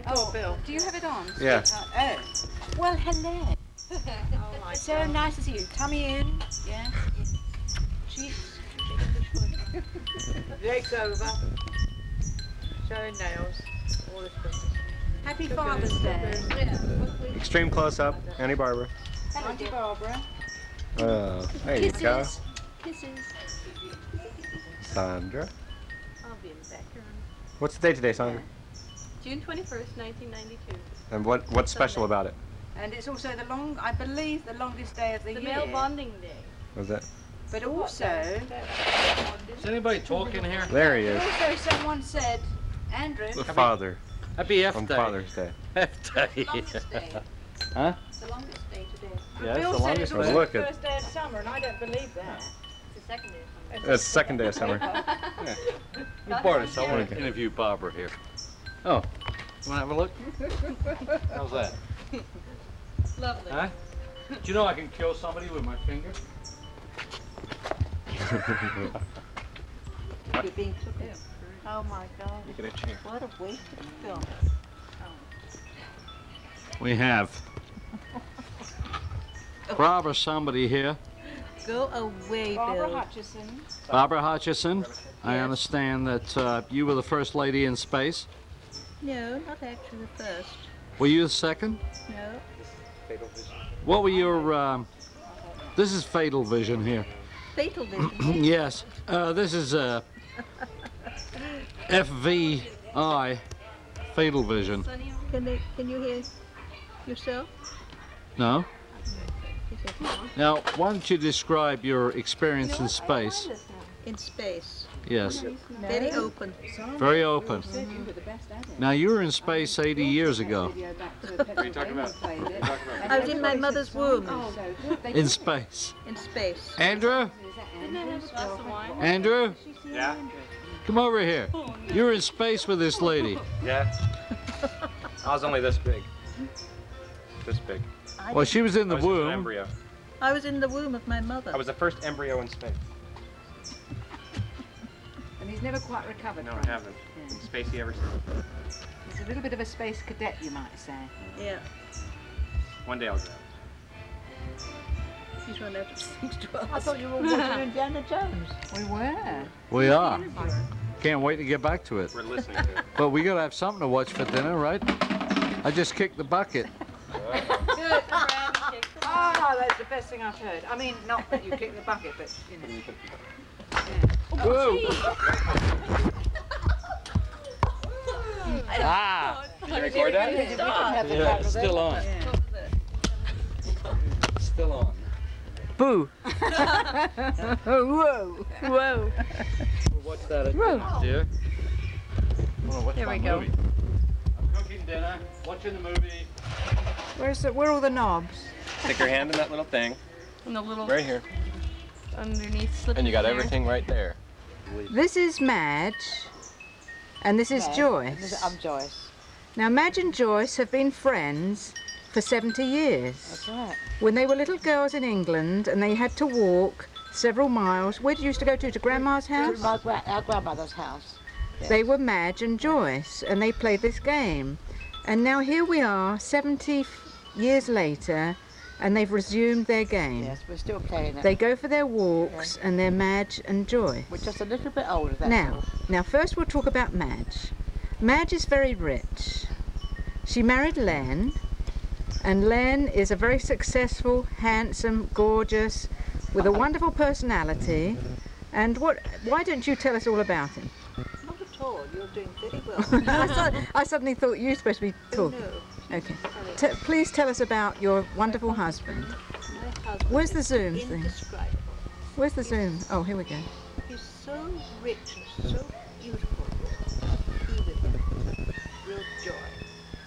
Oh, Bill. Do you have it on? Yeah. Oh. Well, hello. So nice to see you. Tummy in. Yeah. Cheeks. Legs over. Showing nails. All this business. Happy Father's Day. Extreme close-up. Auntie Barbara. Hello, Auntie Barbara. There you go. Kisses. Sandra. I'll be in the background. What's the date today, Sandra? June 21st, 1992. And what's special about it? And it's also I believe, the longest day of the year. The male bonding day. Was that? But also, Is anybody talking here? There he is. also someone said, Andrew. The father. Happy F On Day. Father's Day. F Day. Longest day. Huh? It's the longest day today. Yeah, it's Bill the said longest it's Well, also day. look the at- first day of summer, and I don't believe that. It's the second day of summer. It's the second day of summer. We brought us. I want Okay. to interview Barbara here. Oh, you want to have a look? How's that? Lovely. Huh? Do you know I can kill somebody with my finger? You're being flippant. Oh my God. You get a chair. What a waste of film. We have Barbara somebody here. Go away, Barbara Bill. Hutchison. Barbara Hutchison. I understand that you were the first lady in space. No, not actually the first. Were you the second? No. What were your, this is Fatal Vision here. Fatal vision. Yes, this is FVI, Fatal Vision. Can you hear yourself? No? Now, why don't you describe your experience in space? In space. Yes, Very open. very open. You were the best at it. Now, you were in space 80 years ago. What are you talking about? I was in my mother's womb. In space. In space. Andrew? Didn't I have a glass of wine? Andrew? Yeah? Come over here. You were in space with this lady. Yeah. I was only this big. This big. Well, she was in I the was just an womb. embryo. I was in the womb of my mother. I was the first embryo in space. And he's never quite recovered No, from I it. haven't. Yeah. Spacey ever since. He's a little bit of a space cadet, you might say. Yeah. One day I'll grab. She's run out of things to ask. I thought you were watching Indiana Jones. We were. We are. Can't wait to get back to it. We're listening to it. But we gotta have something to watch for dinner, right? I just kicked the bucket. Good. Oh, that's the best thing I've heard. I mean, not that you kick the bucket, but, you know. Whoa! Ah! Did you record that? Yeah, it's still on. Yeah. Still on. Boo! Whoa! Whoa. We'll watch that at dinner, dear. There we go. I'm cooking dinner, watching the movie. Where are all the knobs? Stick your hand in that little thing. And the little Right here. underneath slip. And you got there. everything right there. This is Madge, and this is Joyce. I'm Joyce. Now, Madge and Joyce have been friends for 70 years. That's right. When they were little girls in England and they had to walk several miles, where did you used to go to Grandma's house? Our grandmother's house. They were Madge and Joyce, and they played this game. And now here we are, 70 years later, and they've resumed their game. Yes, we're still playing it. They go for their walks, and they're Madge and Joyce. We're just a little bit older, that's all. Now, first we'll talk about Madge. Madge is very rich. She married Len, and Len is a very successful, handsome, gorgeous, with a wonderful personality. And why don't you tell us all about him? Not at all. You're doing very well. I suddenly thought you were supposed to be Oh, talking. no. Okay. Please tell us about your wonderful husband. My husband Where's the is Zoom thing? indescribable. Where's the Zoom? Oh, here we go. He's so rich and so beautiful. Be with him. Real joy.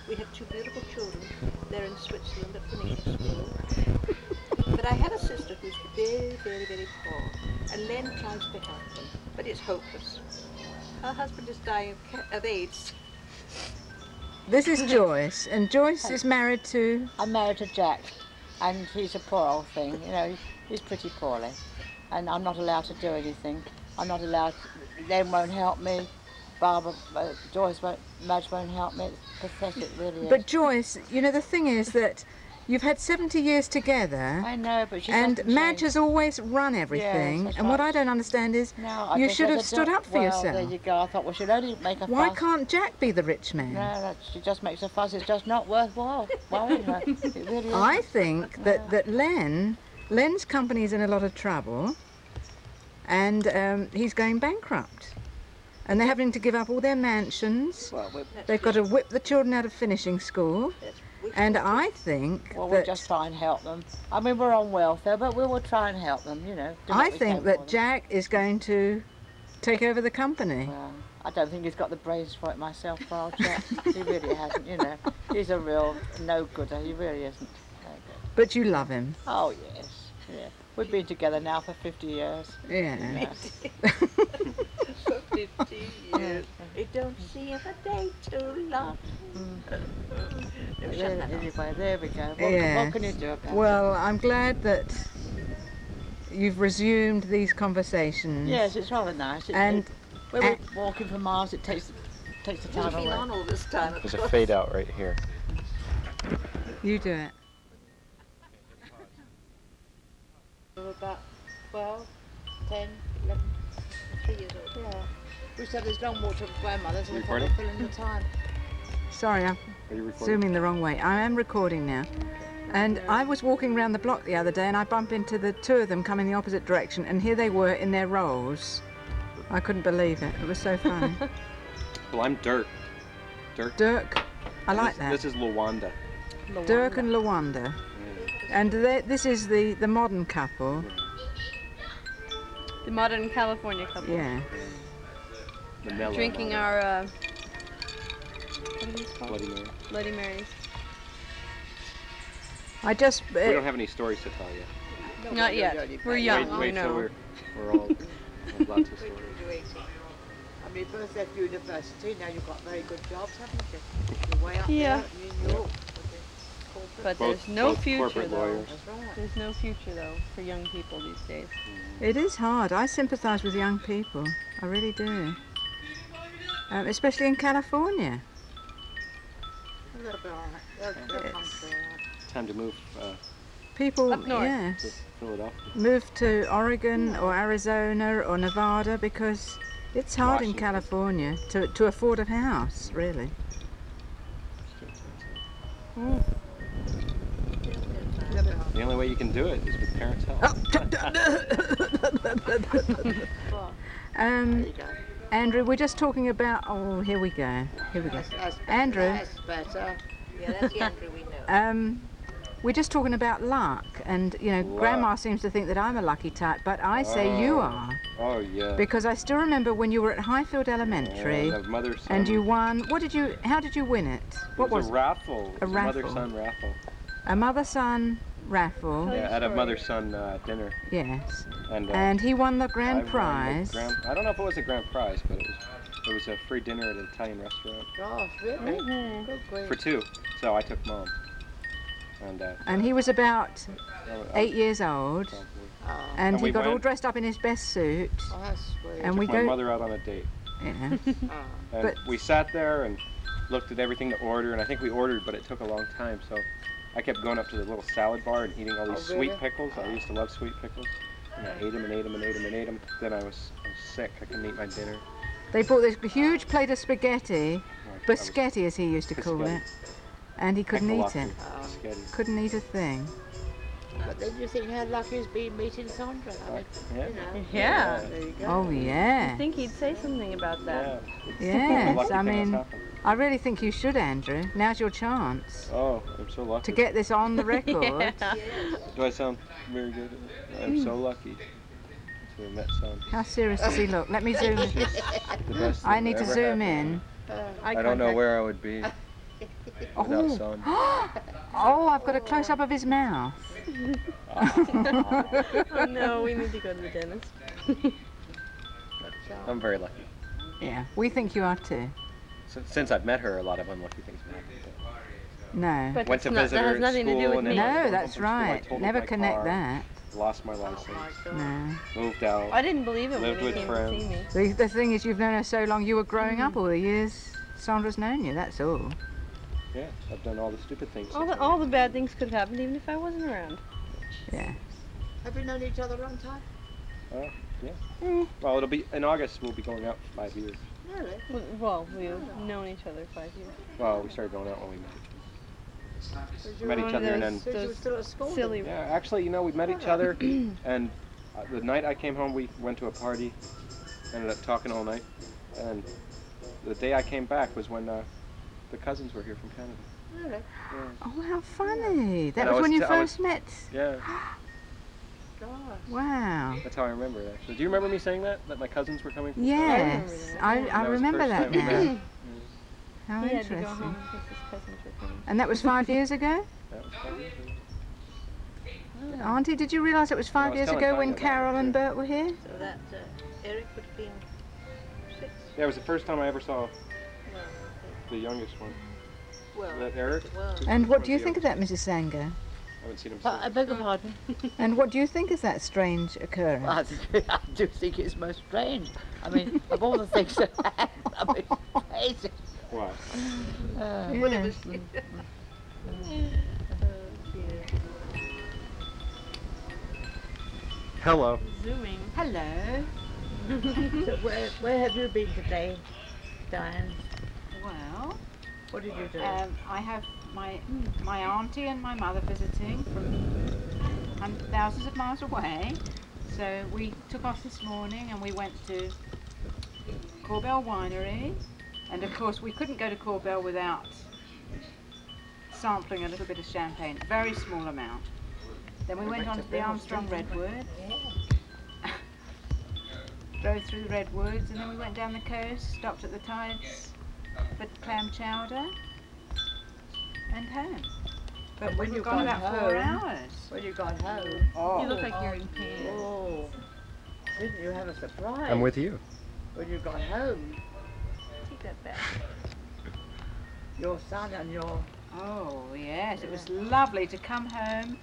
We have two beautiful children. They're in Switzerland at finishing school. But I have a sister who's very, very, very poor, and Len tries to help them, but it's hopeless. Her husband is dying of AIDS. This is Joyce, and Joyce is married to... I'm married to Jack, and he's a poor old thing. You know, he's pretty poorly, and I'm not allowed to do anything. I'm not allowed. They won't help me. Barbara, Joyce won't, Madge won't help me. It's pathetic, really. But Joyce, you know, the thing is that you've had 70 years together. I know, but she and doesn't Madge change. has always run everything. that's and what right. I don't understand is No, I you just should let have her stood do- up for well, yourself. There you go. I thought, well, she'd only make a Why fuss. can't Jack be the rich man? No, she just makes a fuss. It's just not worthwhile worrying her. It really isn't. I think that Len's company's in a lot of trouble, and he's going bankrupt. And they're having to give up all their mansions. Well, They've got to whip the children out of finishing school. And I think we'll that just try and help them. I mean, we're on welfare, but we will try and help them, you know. do what I we think can that for them. Jack is going to take over the company. Well, I don't think he's got the brains for it myself, for old Jack. He really hasn't, you know. He's a real no-gooder. He really isn't. No good. But you love him. Oh, yes. Yeah. We've been together now for 50 years. Yeah. Yeah. 50 years. It don't seem a day too long. Anyway, there we go. Yes. What can you do about it? Well, I'm glad that you've resumed these conversations. Yes, it's rather nice. And when we're walking for miles, it takes the It's time been away. on all this time. There's a fade out right here. you do it. We were about 12, 10, 11, 3 years old. yeah. We used to have this long walk to grandmother's and we thought Recording? we'd fill in the time. Sorry, I'm Are you recording? zooming the wrong way. I am recording now. And I was walking around the block the other day and I bumped into the two of them coming the opposite direction, and here they were in their roles. I couldn't believe it. It was so funny. Well, I'm Dirk. Dirk. Dirk, I like that. This is Luanda. Dirk and Luanda. And this is the modern couple. The modern California couple. Yeah. Manila. Drinking our, what are these called? Bloody Mary. Bloody Marys. I just... We don't have any stories to tell yet. Not yet. We're young. Wait, wait no. till we're all have lots of stories. I mean, both left university, now you've got very good jobs, haven't you? You're way up Yeah. there in New York. Corporate. But Both- there's no both future corporate though. lawyers. That's right. There's no future though for young people these days. It is hard. I sympathise with young people. I really do. Especially in California. They'll be all right. They'll come through all right. Time to move People, Up north. to yes, Philadelphia. move to Oregon or Arizona or Nevada because it's hard in Washington. California to afford a house, really. The only way you can do it is with parents' help. Well, Um, there you go. Andrew, we're just talking about. Oh, here we go. Here we go. That's Andrew. That's better. Yeah, that's the Andrew we know. We're just talking about luck, and you know, Luck. Grandma seems to think that I'm a lucky type, but I say you are, Oh yeah. because I still remember when you were at Highfield Elementary, The mother son. and you won. What did you? How did you win it? What It was a raffle. It A was raffle. mother-son raffle. a mother-son raffle? Tell your Yeah, at a story. mother-son dinner. Yes. And And he won the I grand won the prize. I don't know if it was a grand prize, but it was a free dinner at an Italian restaurant Gosh, really? Mhm. Good grief. for two. So I took Mom. And And he was about I- 8 years old, probably. Oh, and And he we got all went- dressed up in his best suit. oh, that's sweet. And we took my go. mother out on a date. Yeah. Oh. And But- we sat there and looked at everything to order, and I think we ordered, but it took a long time. So I kept going up to the little salad bar and eating all these Oh, sweet really? pickles. I used to love sweet pickles. And I ate them and ate them and ate them and ate them. Then I was sick. I couldn't eat my dinner. They bought this huge plate of spaghetti, I was biscotti as he used to call Biscotti. it, and he couldn't eat Echolocky it. biscotti. Couldn't eat a thing. But then you think how lucky he's been meeting Sandra. I mean, Yeah. you know. Yeah. There you go. Oh I yeah. think he'd say something about that. Yeah. Yes. Lucky I thing has mean, happened. I really think you should, Andrew. Now's your chance Oh, I'm so lucky. to get this on the record. Yeah. Do I sound very good? I'm so lucky to have met Son. How serious does he look? Let me zoom. The best I thing need to ever zoom happened. in. I don't know where I would be without Oh. Son. Oh, I've got a close up of his mouth. Oh no, we need to go to the dentist. I'm very lucky. Yeah, we think you are too. Since I've met her, a lot of unlucky things have happened. No. But Went to it's not, visit that her has at nothing to do school with and me. then- No, home that's from school, I right. totaled Never my connect car. that. lost my license, No. moved out. I didn't believe him Lived when he with came to see me. friends. The thing is, you've known her so long, you were growing up all the years Sandra's known you, that's all. Yeah, I've done all the stupid things. All the bad things could have happened even if I wasn't around. Yeah. Have you known each other a long time? Well, it'll be in August. We'll be going out for 5 years. Really? Well, we've known each other 5 years. Well, we started going out when we met each other. Met each other and then. So you were still at school? Silly. Yeah, actually, you know, we met each other, and the night I came home, we went to a party. Ended up talking all night, and the day I came back was when the cousins were here from Canada. Really? Yeah. Oh, how funny. That And I was when you I first met. Yeah, Gosh. Wow. that's how I remember it. Actually, do you remember me saying that my cousins were coming from Yes, I That was the remember first that time we now. met. How He had to go interesting. home because his cousins were coming. And that was 5 years ago? That was 5 years ago. Auntie, did you realise it was 5 was years telling ago Tanya when about it, Carol and too. Bert were here? So that Eric would have been 6. Yeah, it was the first time I ever saw Well, the youngest one. well, Is that Eric? well. And what do you think of that, Mrs. Sanger? I haven't seen him I since. beg your pardon. And what do you think of that strange occurrence? I do think it's most strange. I mean, of all the things that happened, I mean, it's crazy. Why? Yes. Hello. Zooming. Hello. So where have you been today, Diane? Well, What did you do? I have my auntie and my mother visiting from thousands of miles away. So we took off this morning and we went to Corbell Winery. And of course we couldn't go to Corbell without sampling a little bit of champagne, a very small amount. Then we went on to the Armstrong Redwood, drove through the Redwoods, and then we went down the coast, stopped at the Tides for clam chowder, and home. But And when we've you gone got about 4 home- hours. When you got home, You look like you're in pain. oh, didn't you have a surprise? I'm with you. When you got home, Take that back. your son and your Oh yes, it was lovely to come home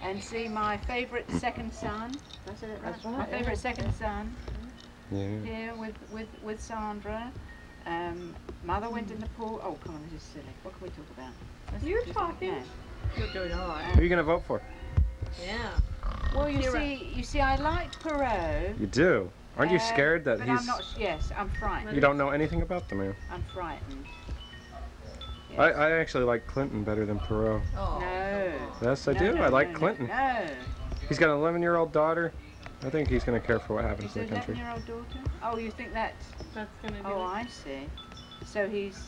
and see my favourite second son. Did I say that right? That's right, My yeah. favourite second son Yeah. here with Sandra. Mother went in the pool. Oh come on, this is silly. What can we talk about? Let's You're do something talking. else. you're doing all right. Who are you gonna vote for? Yeah. Well, you You're see, I like Perot. You do. Aren't you scared that but he's? I'm not. Yes, I'm frightened. You don't know anything about the man. I'm frightened. Yes. I actually like Clinton better than Perot. Oh. No. Yes, I No, do. no, I like no, Clinton. No. He's got an 11-year-old daughter. I think he's gonna care for what happens Is in it the country. 11-year-old daughter? Oh, you think that? That's gonna do Oh, it. I see. So he's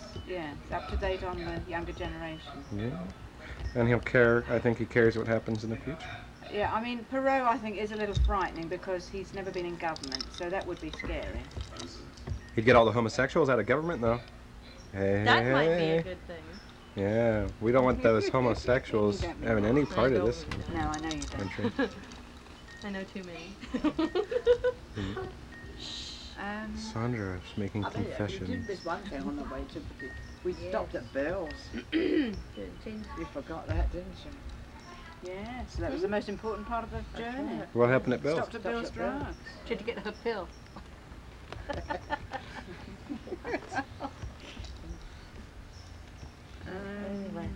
up to date on the younger generation. Yeah. And he'll care. I think he cares what happens in the future. Yeah, I mean Perot I think is a little frightening because he's never been in government, so that would be scary. He'd get all the homosexuals out of government, though. Hey. That might be a good thing. Yeah, we don't want those homosexuals You don't having any part of don't. this No, I know you don't. country. I know too many. Sandra is making I mean, you confessions. did miss one thing on the way to. We stopped at Bill's. Good. You forgot that, didn't you? Yeah, so that was the most important part of the journey. What happened at Bill's? Stopped at Bill's Stopped at Bill's. Drugs. She had to get her pill. Anyway.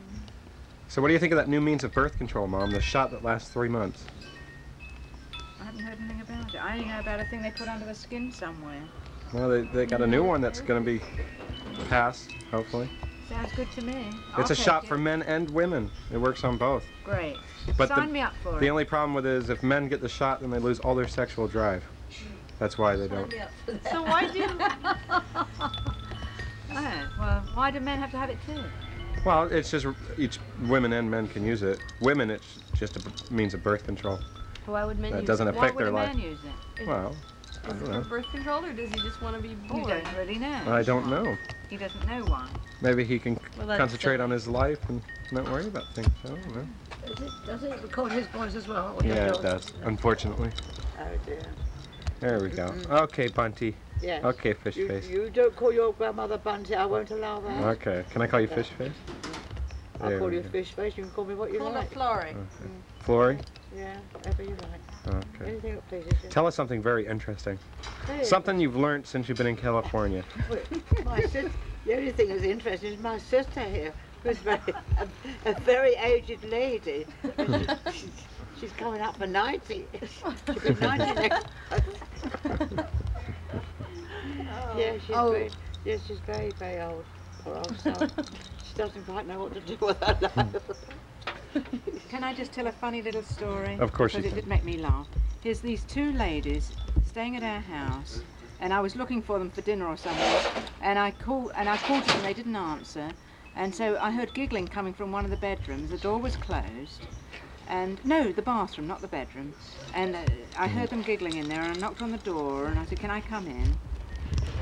So what do you think of that new means of birth control, Mom? The shot that lasts 3 months. I haven't heard anything about it. I only know about a thing they put under the skin somewhere. Well, they got a new one that's going to be passed, hopefully. Sounds good to me. It's a I'll take shot it. for men and women. It works on both. Great. But Sign me up for the it. only problem with it is if men get the shot, then they lose all their sexual drive. That's why they don't. So why do Oh, well, why do men have to have it too? Well, it's just each women and men can use it. Women, it's just a means of birth control. why would men That use doesn't it? Why affect would their a life. man use it? Well, I Is it don't for know. birth control or does he just want to be born? You don't really know. I don't know. He doesn't know why. Maybe he can Well, that's concentrate silly. on his life and not worry about things. I don't know. Does it record his voice as well? Or Yeah, yours? it does, unfortunately. Oh dear. There we go. Okay, Bunty. Yes. Okay, Fish You, Face. you don't call your grandmother Bunty. I won't allow that. Okay, can I call you Fish Face? I'll call you a fish face, you can call me what you Call her like. Florrie. Florrie? Yeah, whatever you like. Okay. Anything that pleases you. Tell us something very interesting. Hey, Something you've learned since you've been in California. my sister, the only thing that's interesting is my sister here, who's a very aged lady. She's coming up for 90. She'll be 90 next month. Yeah, she's very, very old. Poor old soul. She doesn't quite know what to do with her life. Can I just tell a funny little story? Of course you Because it can. did make me laugh. Here's these two ladies staying at our house, and I was looking for them for dinner or something, and I called to them, they didn't answer, and so I heard giggling coming from one of the bedrooms. The door was closed, and no, the bathroom, not the bedroom, and I heard them giggling in there, and I knocked on the door, and I said, can I come in?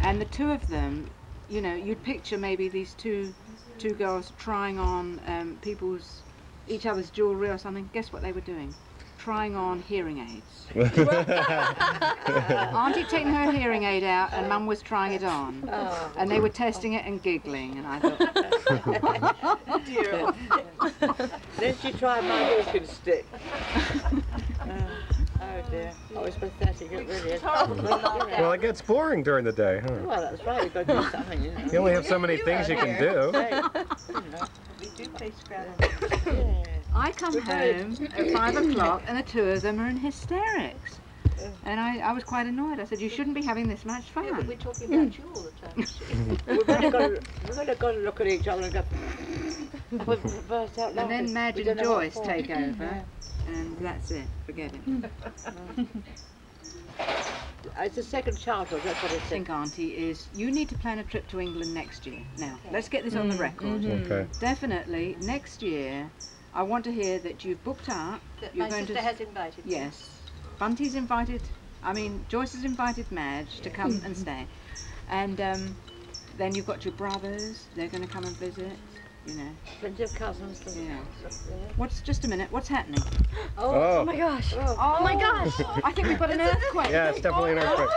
And the two of them, you know, you'd picture maybe these two girls trying on each other's jewellery or something. Guess what they were doing? Trying on hearing aids. Auntie taking her hearing aid out and Mum was trying it on. Oh. And they were testing it and giggling, and I thought, Dear. Then she tried my walking stick. Oh dear. Oh, it's pathetic, it really is. Well, it gets boring during the day, huh? Well, that's right, you've got to do something, you know. You only have so many things you can do. We do play Scrabble. Yeah. I come home at 5 o'clock and the two of them are in hysterics. And I was quite annoyed. I said, you shouldn't be having this much Yeah, but fun. we're talking about you all the time. We've only got to look at each other and go, burst out And laughing. then Madge We and don't know what Joyce for. take over, and that's it. Forget it. It's a second childhood, that's what I it's think, Auntie, is you need to plan a trip to England next year. Now, let's get this on the record. Okay. Definitely, next year, I want to hear that you've booked up. That You're my going sister to. has invited me. Yes. Bunty's invited, Joyce has invited Madge to come and stay. And then you've got your brothers, they're going to come and visit, you know. Plenty of cousins. Yeah. Just a minute, what's happening? Oh, my gosh. Oh my gosh! I think we've got an earthquake. yeah, it's definitely an earthquake.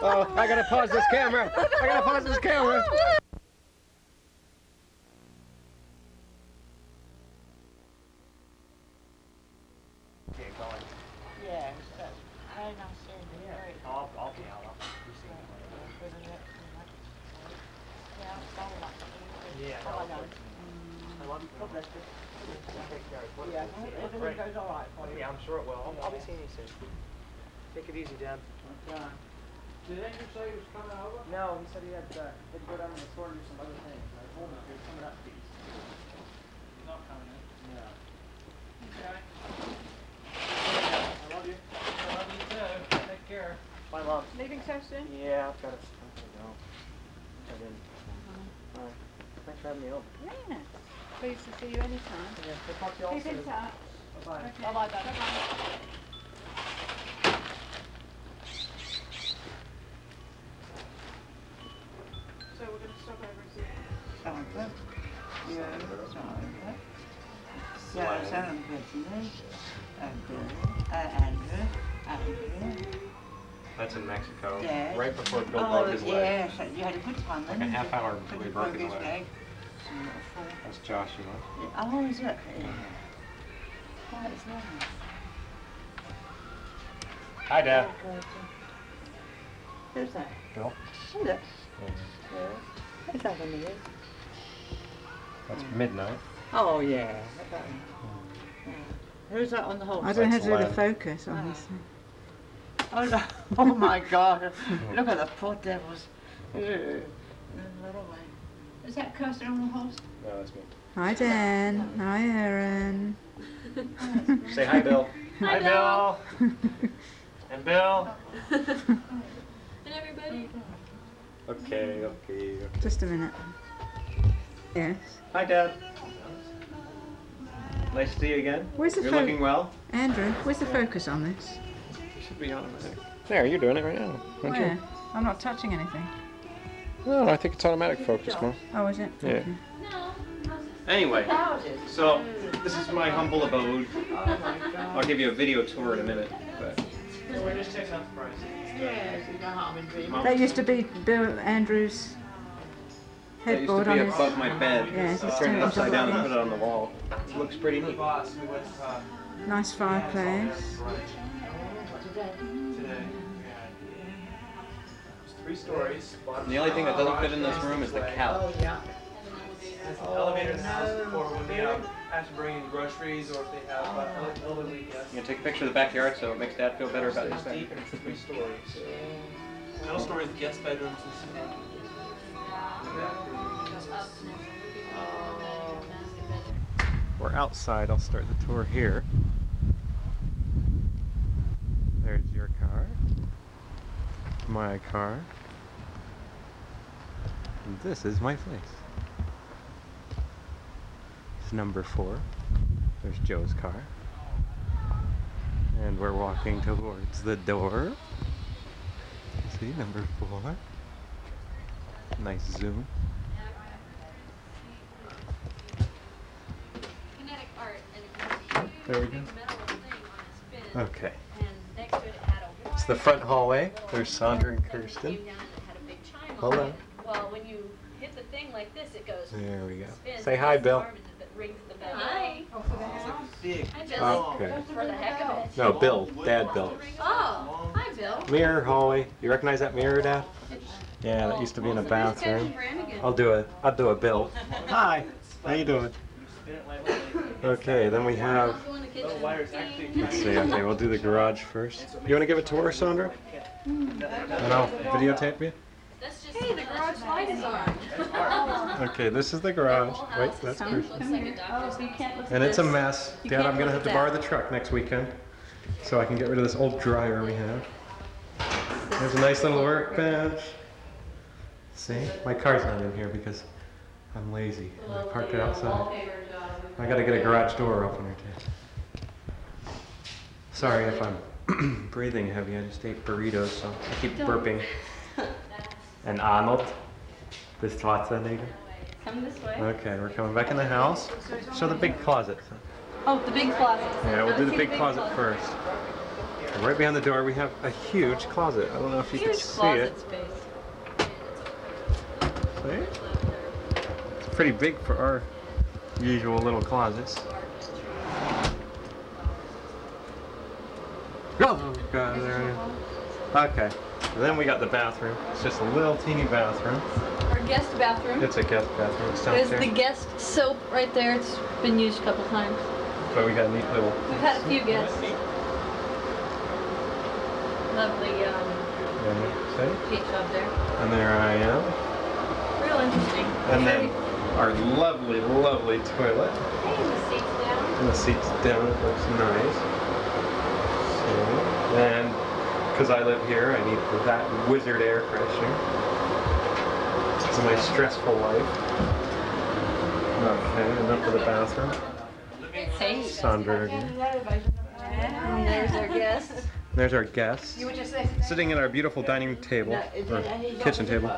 Oh, I gotta pause this camera. I gotta pause this camera. Yeah, that's very nice seeing you. Very I'll be out. Yeah, I know. I love you. God bless you. Take care. Yeah, everything goes all right for you. Yeah, I'm sure it will. I'll be seeing you soon. Take it easy, Dad. Did Andrew say he was coming over? No, he said he had to go down to the store and do some other things. I told him he was coming up these. He's not coming in. Yeah. Okay. I love you. I love you too. Take care. Bye, Mom. Leaving so soon? Yeah, I've got to go. I did. All right. Thanks for having me over. Yeah. Pleased to see you anytime. Yeah, we'll talk to you all Keep in soon. touch. Bye-bye. Okay. Bye-bye, Dad. Bye-bye. So we're going to stop over and see. Sandra. Yeah, Sandra. Sam Brittany. Andrew. That's in Mexico. Yes. Right before Bill Oh, broke his leg. yes, you had a good time then. Like a half hour Till before he you broke his leg. leg. That's Joshua. Oh, is it? Yeah. Oh, it's nice. Hi, Dad. Who's that? Bill. Is it? Yeah. Is that one of you? That's midnight. Oh, yeah. Who's that on the horse? I don't know how to do the That's focus on this thing. Oh, no. Oh my God. Look at the poor devils. Is that Kirsten on the horse? No, that's me. Hi, Dan. Hi, Erin. Say hi, Bill. Hi, Bill. And Bill. And everybody. Okay. Just a minute. Yes. Hi, Dad. Nice to see you again. Where's the You're phone? looking well. Andrew, where's the focus on this? You should be on automatic. There, you're doing it right now, aren't Where? you? I'm not touching anything. No, I think it's automatic focus, Mom. Oh, is it? Yeah. Okay. Anyway, so this is my humble abode. Oh my God. I'll give you a video tour in a minute. But So we're just checking out the price. Yes, you know how I'm in dream. That used to be Bill Andrews' That used to headboard be on his... above my bed. Yeah, it's I turned it turned upside down and into- put it on the wall. It looks pretty neat. Nice fireplace. Three stories. And the only thing that doesn't fit in this room is the couch. Elevators for when they have to bring in groceries or if they have elderly guests. You can take a picture of the backyard so it makes Dad feel better about his It's family. deep and it's 3 stories. Middle story is guest bedrooms and We're outside. I'll start the tour here. There's your car. My car. And this is my place. It's number 4. There's Joe's car. And we're walking towards the door. See, number 4. Nice zoom. There we go. Okay. It's the front hallway. There's Sandra and Kirsten. Hello. Well, when you hit the thing like this, it goes. There we go. Spins, Say hi, Bill. and it rings the bell. Hi. big. Hi, Bill. Okay. For the heck of it. No, Bill. Dad, Bill. Oh, hi, Bill. Mirror hallway. You recognize that mirror, Dad? Yeah, that used to be in a bathroom. I'll do a Bill. Hi. How you doing? Okay, then we have. Let's see. Okay, we'll do the garage first. You want to give a tour, Sandra? And I'll videotape you. Hey, the garage light is on. Okay, this is the garage. Wait, that's Kirsten. And it's a mess. Dad, I'm gonna have to borrow the truck next weekend so I can get rid of this old dryer we have. There's a nice little workbench. See, my car's not in here because I'm lazy. I parked it outside. I gotta get a garage door opener too. Sorry if I'm breathing heavy. I just ate burritos, so I keep burping. And Arnold, this Schwarzenegger. Come this way. Okay, we're coming back in the house. Show the big closet. Oh, the big closet. Yeah, we'll do the big closet first. And right behind the door, we have a huge closet. I don't know if you can Huge see closet it. space. See? It's pretty big for our usual little closets. Oh, God, there it is. Okay, and then we got the bathroom. It's just a little teeny bathroom. Our guest bathroom. It's a guest bathroom. It's There's downstairs. the guest soap right there. It's been used a couple times. But we got a neat little. We've had a few guests. Lovely See? paint job there. And there I am. Real interesting. And then our lovely, lovely toilet. Hey, the seats down. And the seats down, it looks nice. So, and because I live here, I need that wizard air freshener. It's my stressful life. Okay, enough for the bathroom. Hey. Sandra again. And there's our guest. There's our guest. Sitting at our beautiful dining table, or kitchen table.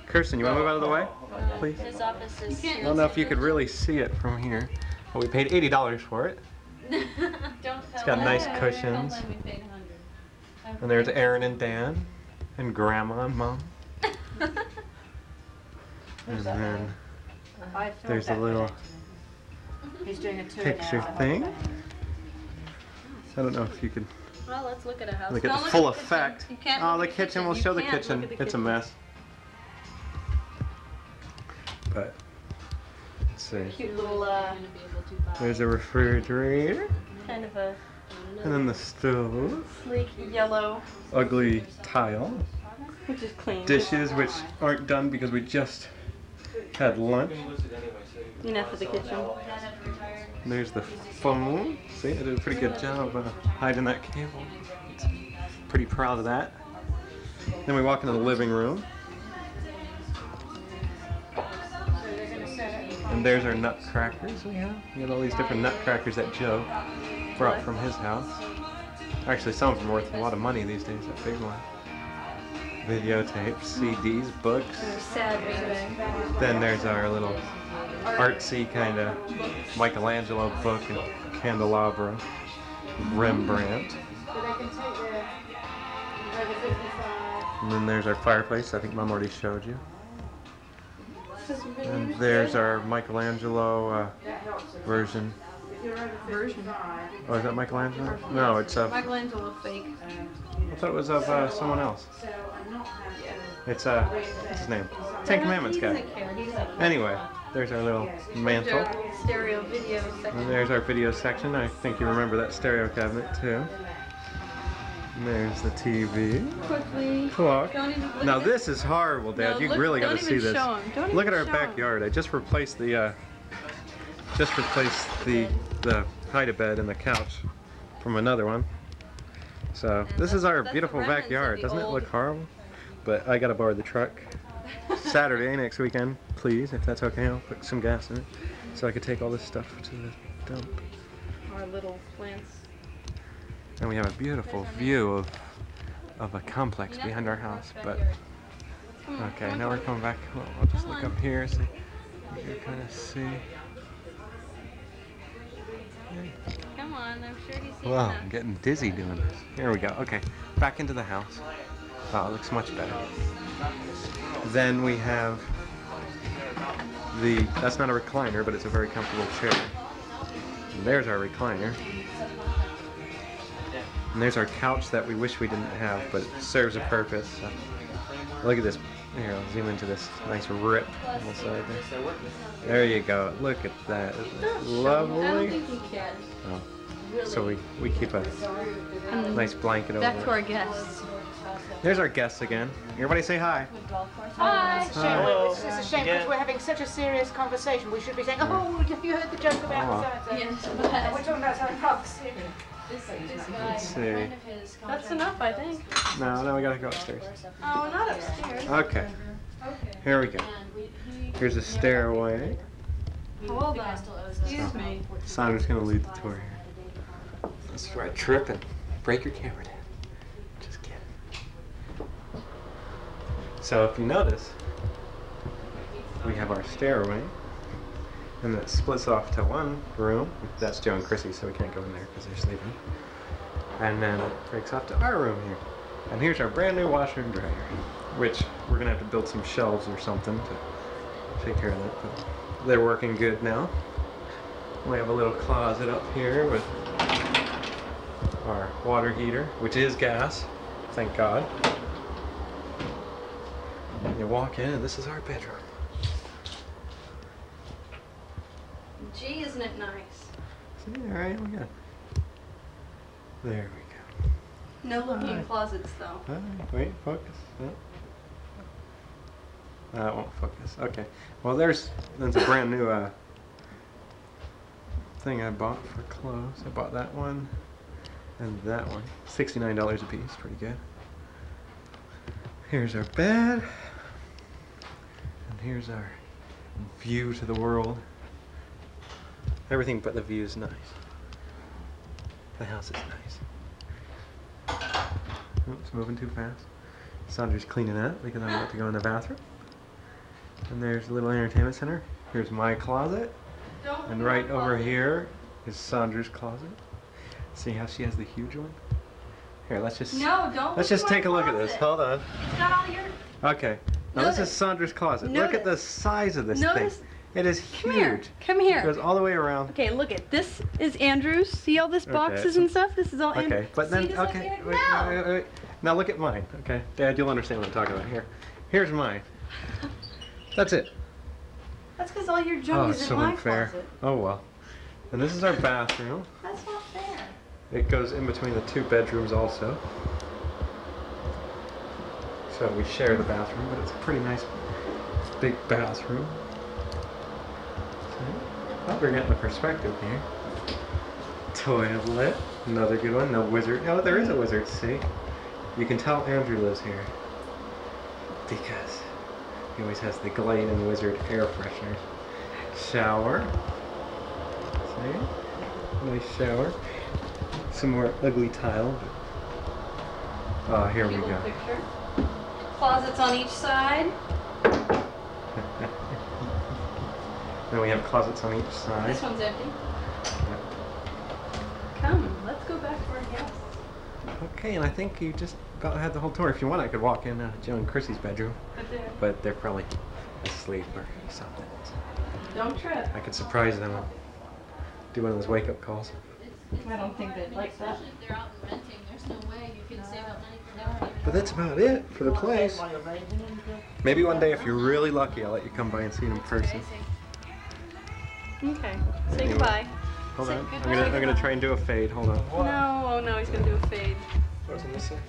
Kirsten, you want to move out of the way, please? His office is. I don't know if you could really see it from here. But we paid $80 for it. It's got nice cushions. We paid 100. And there's Aaron and Dan, and Grandma and Mom. And then there's a little picture thing. I don't know if you could Well, let's look at a house. look at Don't the full at effect. You can't Oh, look the at kitchen. We'll You show the can't look kitchen. at the It's a kitchen. mess. But let's see. Cute little, There's a refrigerator, kind of a and then the stove. sleek yellow, Ugly tile. which is clean. Dishes which aren't done because we just had lunch. Enough for the kitchen. And there's the phone. See, I did a pretty good job hiding that cable. Pretty proud of that. Then we walk into the living room. And there's our nutcrackers we have. We got all these different nutcrackers that Joe brought from his house. Actually, some of them are worth a lot of money these days, that big one. Videotapes, CDs, books. Sad baby. Then there's our little artsy kind of Michelangelo book and candelabra, Rembrandt. And then there's our fireplace. I think Mom already showed you. And there's our Michelangelo version. Version. Oh, is that Michelangelo? No, it's of. Michelangelo fake. I thought it was of someone else. It's what's his name? Ten Commandments guy. Anyway, there's our little mantle. Stereo video section. And there's our video section. I think you remember that stereo cabinet too. And there's the TV. Quickly. Clock. Don't even look Now at this is horrible, Dad. No, You look- really got to don't see even this. show 'em. Don't Look even at our show 'em. backyard. I just replaced the hide-a-bed and the couch from another one. So And this is our that's the beautiful remnants of backyard. the Doesn't it old- look horrible? But I got to borrow the truck Saturday next weekend, please, if that's okay. I'll put some gas in it so I could take all this stuff to the dump. Our little plants. And we have a beautiful view of a complex behind our house. But okay, now we're coming back. Well, I'll just look up here so you can kind of see. Come on, I'm sure he's seen Wow, enough. I'm getting dizzy doing this. Here we go. Okay, back into the house. Oh, it looks much better. Then we have that's not a recliner, but it's a very comfortable chair. And there's our recliner. And there's our couch that we wish we didn't have, but it serves a purpose. So, look at this. Here, I'll zoom into this nice rip on the side there. There you go. Look at that. Isn't it I don't lovely? think he cares. Oh. So we keep a nice blanket over Back it. to our guests. There's our guests again. Everybody say hi. Hi. It's a shame because we're having such a serious conversation. We should be saying, oh, have you heard the joke about Oh. so-and-so? Yes, We're talking about something rather serious. Let's see. that's enough, I think. No, we gotta go upstairs. Oh, not upstairs. Okay. Here we go. Here's a stairway. Hold on. Excuse me. Sandra's gonna lead the tour here. That's right, trip and break your camera down. Just kidding. So if you notice, we have our stairway, and it splits off to one room. That's Joe and Chrissy, so we can't go in there because they're sleeping. And then it breaks off to our room here. And here's our brand new washer and dryer, which we're gonna have to build some shelves or something to take care of that. But they're working good now. We have a little closet up here with our water heater, which is gas, thank God. And you walk in, and this is our bedroom. Gee, isn't it nice? See, all right, we got. There we go. No looking closets, though. All right, wait, focus. That won't focus. Okay. Well, that's a brand new thing I bought for clothes. I bought that one and that one. $69 a piece. Pretty good. Here's our bed. And here's our view to the world. Everything but the view is nice. The house is nice. Oops, moving too fast. Sandra's cleaning up because I'm about to go in the bathroom. And there's a little entertainment center. Here's my closet. And right over here is Sandra's closet. See how she has the huge one? Here, let's just take a look at this. Hold on. It's got all your... Okay. Now this is Sandra's closet. Look at the size of this thing. It is huge. Come here. Come here. It goes all the way around. Okay, look at this. Is Andrew's. See all this boxes and stuff? This is all Andrew's. Okay, but then, okay, wait. Now look at mine, okay? Dad, you'll understand what I'm talking about here. Here's mine. That's it. That's because all your junk is it's in so my unfair. closet. Oh well. And this is our bathroom. That's not fair. It goes in between the two bedrooms also. So we share the bathroom, but it's a pretty nice big bathroom. Oh, we're getting the perspective here. Toilet, another good one. No wizard. Oh, there is a wizard. See, you can tell Andrew lives here because he always has the Glade and Wizard air freshener. Shower. See, nice shower. Some more ugly tile. Oh, here we go. Picture. Closets on each side. Then we have closets on each side. This one's empty. Come, let's go back to our guests. Okay, and I think you just about had the whole tour. If you want, I could walk in Joe and Chrissy's bedroom, but they're probably asleep or something. Don't trip. I could surprise them and do one of those wake-up calls. I don't think they'd like that. They're out and renting. There's no way you can save up money for them. But that's about it for the place. Maybe one day, if you're really lucky, I'll let you come by and see it in person. Okay. Say Anyway. goodbye. Hold Say on. goodbye. I'm gonna try and do a fade. Hold on. No, oh no, he's gonna do a fade. What's on this side?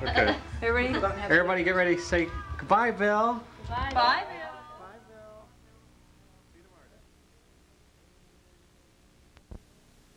Okay. Everybody? Everybody, get ready. Say goodbye, Bill. Bye. Bye.